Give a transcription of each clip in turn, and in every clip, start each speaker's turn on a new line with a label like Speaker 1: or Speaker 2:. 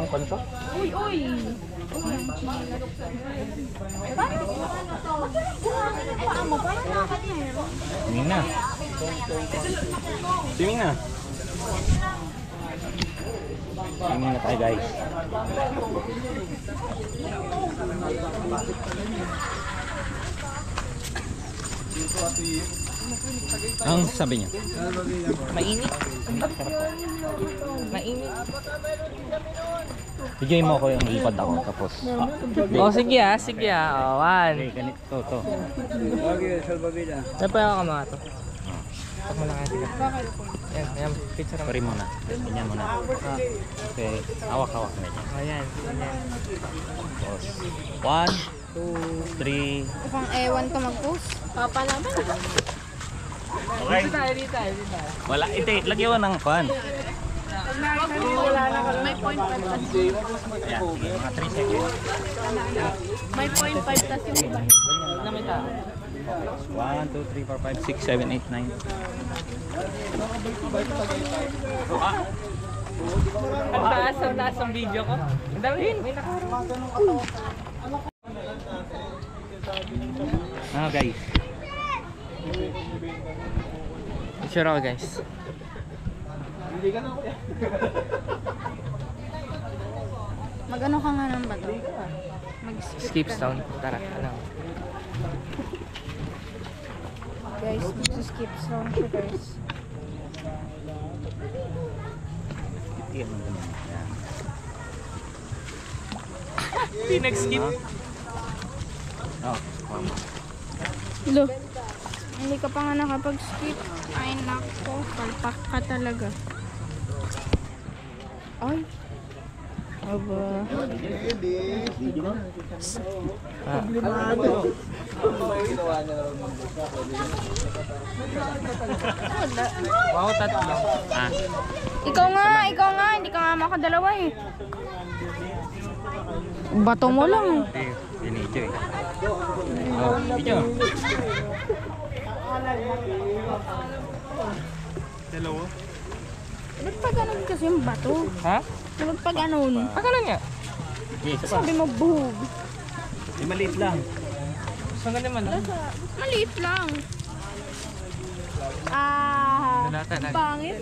Speaker 1: ng kanto?
Speaker 2: Uy, uy!
Speaker 1: Tingin na. Tingin na. Tingin na tayo guys. Ang sabi niya?
Speaker 2: Mainit. Mainit.
Speaker 1: Bigay mo ako yung lipad ako tapos.
Speaker 2: Oh, sige ah, sige ah. Oh, one.
Speaker 1: Okay, ganito to.
Speaker 3: Okay, salbabida.
Speaker 2: Saan pa ako mga to? Ako lang kasi ka. Yan, yan. Picture
Speaker 1: Sorry muna. Ganyan muna. Okay, hawak-hawak na niya.
Speaker 2: Oh, yan. Yan.
Speaker 1: Tapos, 1, 2, 3.
Speaker 4: Pang ewan ka mag-post.
Speaker 2: Papa naman.
Speaker 1: Okay.
Speaker 2: Dito tayo, dito tayo, dito tayo.
Speaker 1: Wala, ito, lagyan mo ng fan.
Speaker 2: Wala na kami.
Speaker 4: May 0.5 tas
Speaker 1: Ayan, sige, mga 3 seconds.
Speaker 4: may 0.5 tas yung iba.
Speaker 2: Namita.
Speaker 1: 1, 2, 3, 4, 5, 6, 7, 8, 9.
Speaker 2: Ang taas ang video ko. Ang dami rin. May nakaroon.
Speaker 1: Ah, guys.
Speaker 2: Picture ako guys.
Speaker 4: Mag-ano ka nga ng bato?
Speaker 2: Skip sound. Tara, ano.
Speaker 4: Guys, mag-skip sound siya guys.
Speaker 1: Yan ang ganun. Yan.
Speaker 2: Hindi nag-skip.
Speaker 1: Oh,
Speaker 4: Lo, hindi ka pa nga nakapag-skip. Ay nako, palpak ka talaga. Ay. Aba.
Speaker 2: Wow, tatlo.
Speaker 1: ah,
Speaker 4: Ikaw nga, hindi ka nga makadalawa eh. Bato mo lang.
Speaker 1: binidyo eh. Oh, video.
Speaker 2: Dalawa?
Speaker 4: Ba't pa ganun kasi yung bato?
Speaker 2: Ha?
Speaker 4: Ba't pa ganun?
Speaker 2: Pakalan nga.
Speaker 1: Okay, isa pa.
Speaker 4: Sabi mo buhog.
Speaker 1: Maliit lang.
Speaker 2: Saan ka naman lang?
Speaker 4: Maliit lang. Ah,
Speaker 2: Dalata na.
Speaker 4: pangit.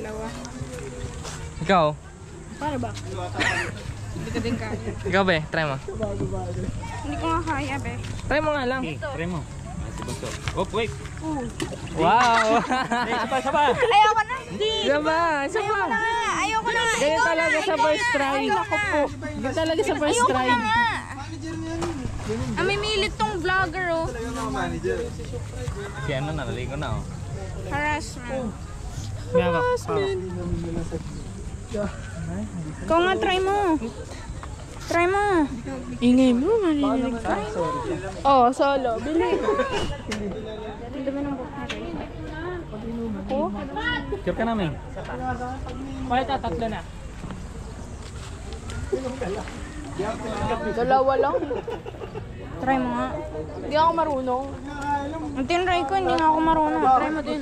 Speaker 2: Ikaw?
Speaker 4: Paano ba? Hindi ka din kaya.
Speaker 2: Ikaw be, try mo.
Speaker 4: Hindi ko nga kaya, be.
Speaker 2: Try mo nga lang.
Speaker 1: Okay, try mo. Ah, si Bunso. Oh, wait.
Speaker 2: Wow!
Speaker 1: Isa pa.
Speaker 4: Ayoko na.
Speaker 2: Isa ba? Isa ba?
Speaker 4: Ayoko na.
Speaker 2: Ganyan talaga sa first try. Ganyan talaga sa first
Speaker 4: Ayoko
Speaker 2: try.
Speaker 4: na nga. Amimilit tong vlogger, oh.
Speaker 1: Si ano, nalaligo na oh.
Speaker 4: Harassment.
Speaker 2: Harassment.
Speaker 4: Ikaw nga, try mo. Try mo.
Speaker 2: Ingay mo, maninig ka.
Speaker 4: Oh, solo. Bili. Ang dami ng book na rin. Oh.
Speaker 1: Picture ka namin.
Speaker 2: Bakit tatlo na?
Speaker 4: Dalawa lang. Try mo nga. Hindi ako marunong. Ang tinry ko, hindi nga ako marunong. Try mo din.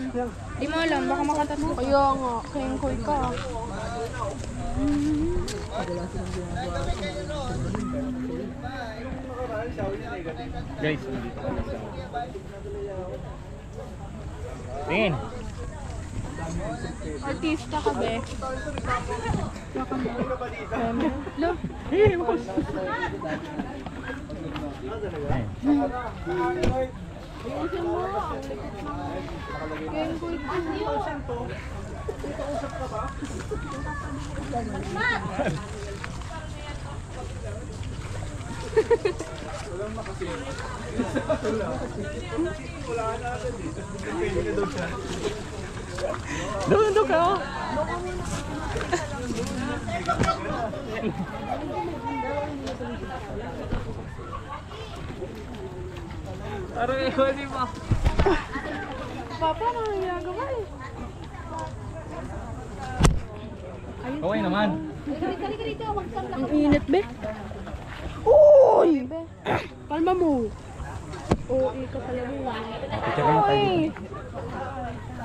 Speaker 4: Hindi mo alam, baka makatatlo. Kaya nga, kayang-koy ka.
Speaker 1: Guys. Tingin.
Speaker 4: Artista ka, be. Baka mo. Lo. Ayusin mo. Kayang-koy ka.
Speaker 2: Doon ka. Aray, huli mo.
Speaker 4: Papa, ano yung ginagawa eh?
Speaker 1: Okay naman.
Speaker 4: Ang init, be. Uy! Kalma mo. Oo, ikaw talaga.
Speaker 1: Picture mo tayo.
Speaker 4: Uy!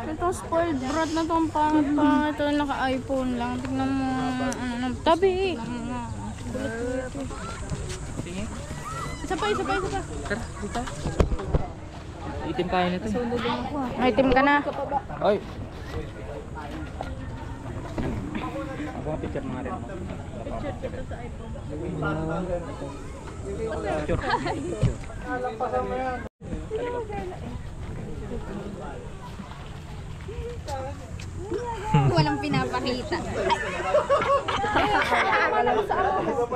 Speaker 4: Itong spoiled brat na itong pangit-pangit. Ito naka-iPhone lang. Tignan mo. Ano, tabi.
Speaker 2: Sige.
Speaker 4: Isa pa.
Speaker 2: Tara, dito. Itim tayo na to.
Speaker 4: May team ka na.
Speaker 1: Oy. Ako nga picture mga rin. Picture.
Speaker 4: Walang pinapakita.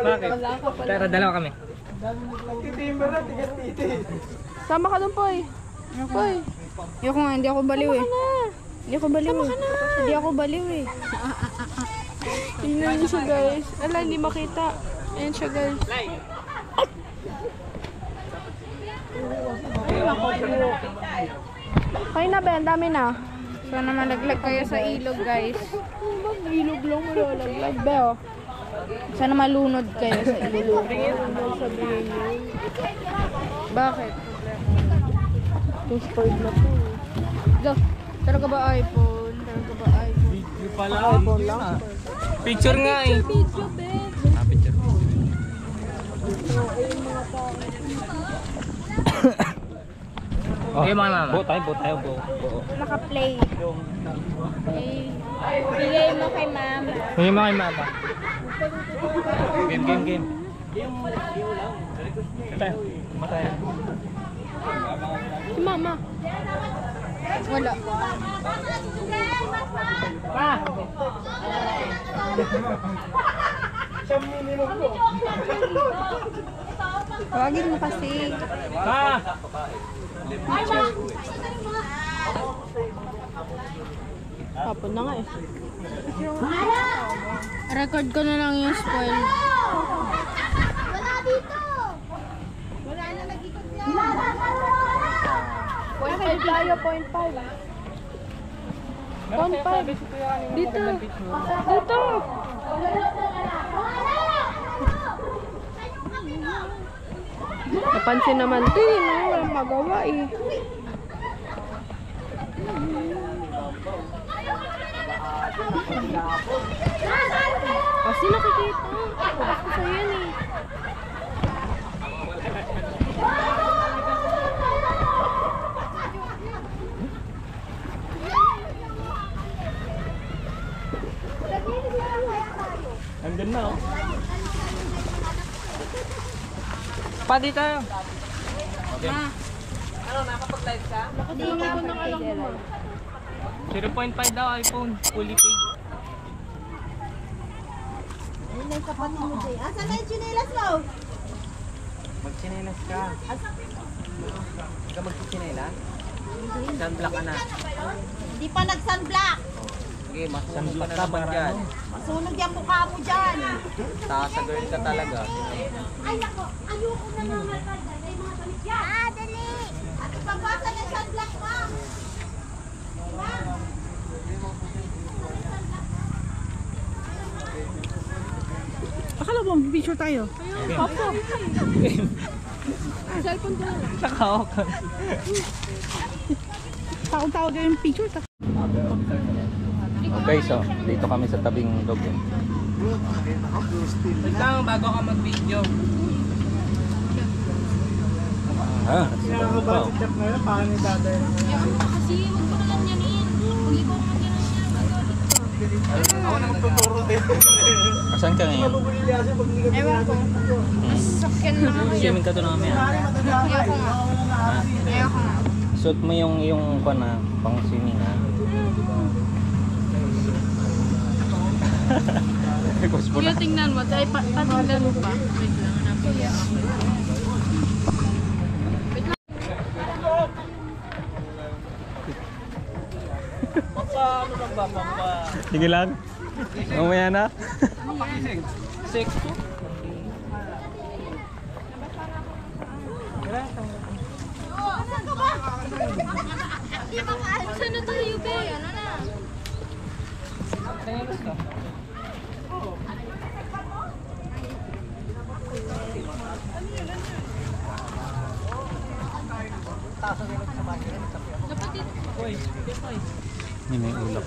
Speaker 2: Bakit? Tara, dalawa kami.
Speaker 4: Sama ka doon, Poy. Poy. Ayoko nga, hindi ako baliw eh. Hindi ako baliw eh. Hindi ako baliw eh. Tingnan niyo siya, guys. Ala, hindi makita. Ayan siya, guys. Kayo na, Ben. Dami na. Sana malaglag kayo sa ilog, guys. Ilog lang, malalaglag. Be, oh. Sana malunod kayo sa ilog. Bakit? Spoiled na po. Go. Talaga ba iPhone? Talaga ba iPhone? iPhone lang.
Speaker 2: Picture nga eh.
Speaker 4: Video, Ben.
Speaker 1: Picture.
Speaker 2: Okay, mga mama.
Speaker 1: Buo tayo.
Speaker 4: Naka-play. Okay. Bigay mo kay mama.
Speaker 2: Hindi mo kay mama.
Speaker 1: Game. Tayo. Matay.
Speaker 4: Si mama. Wala. Tawagin mo kasi. Tapon na nga eh. Record ko na lang yung spoil.
Speaker 5: Wala dito! Wala na nag-ikot yan!
Speaker 4: 0.5 tayo, 0.5. 0.5. Dito. Dito. Napansin naman ito eh. Walang magawa eh. Kasi nakikita. Focus ko sa yan eh.
Speaker 1: Andun na oh.
Speaker 2: Padi tayo.
Speaker 4: Ma.
Speaker 2: Ano, nakapag-live ka?
Speaker 4: Hindi nga ako nakalak mo.
Speaker 2: 0.5 daw iPhone. Fully paid.
Speaker 5: Ayun na yung kapatid mo, Jay. Asan na yung chinelas mo?
Speaker 3: Magchinelas ka. Hindi ka magchinelas? Sunblock ka na.
Speaker 5: Hindi pa nag-sunblock.
Speaker 3: Sige, sunblock ka naman dyan.
Speaker 5: Masunog yung mukha mo dyan.
Speaker 3: Tasa girl ka talaga.
Speaker 5: Ay, ako. Ayoko na naman. Ay, mga damit yan. Ah, dali. At ipapasa ng sunblock mo.
Speaker 4: Akala mo, picture tayo. Papa. Cellphone ko na lang.
Speaker 2: Nakahawak ka.
Speaker 4: Tawag yung picture.
Speaker 1: Okay, so dito kami sa tabing log.
Speaker 2: Wait lang, bago ka mag-video.
Speaker 1: Ah, wow.
Speaker 4: Kasi huwag ko na lang yan eh. Huwag ikaw
Speaker 1: Asan ka ngayon?
Speaker 4: Ewan ko. Masakyan na ako.
Speaker 1: Swimming ka doon namin.
Speaker 4: Ayoko nga. Ayoko nga.
Speaker 1: Suot mo yung na pang swimming ha.
Speaker 4: Kuya, tingnan mo. Ay, patingnan mo pa. Wait lang, napiya ako. Wait lang.
Speaker 1: Sige lang. Mamaya na.
Speaker 2: Sexto?
Speaker 5: Asan ka ba? Di ba ka?
Speaker 4: Saan na tayo, be? Ano na?
Speaker 2: Tingin ka.
Speaker 1: May ulap.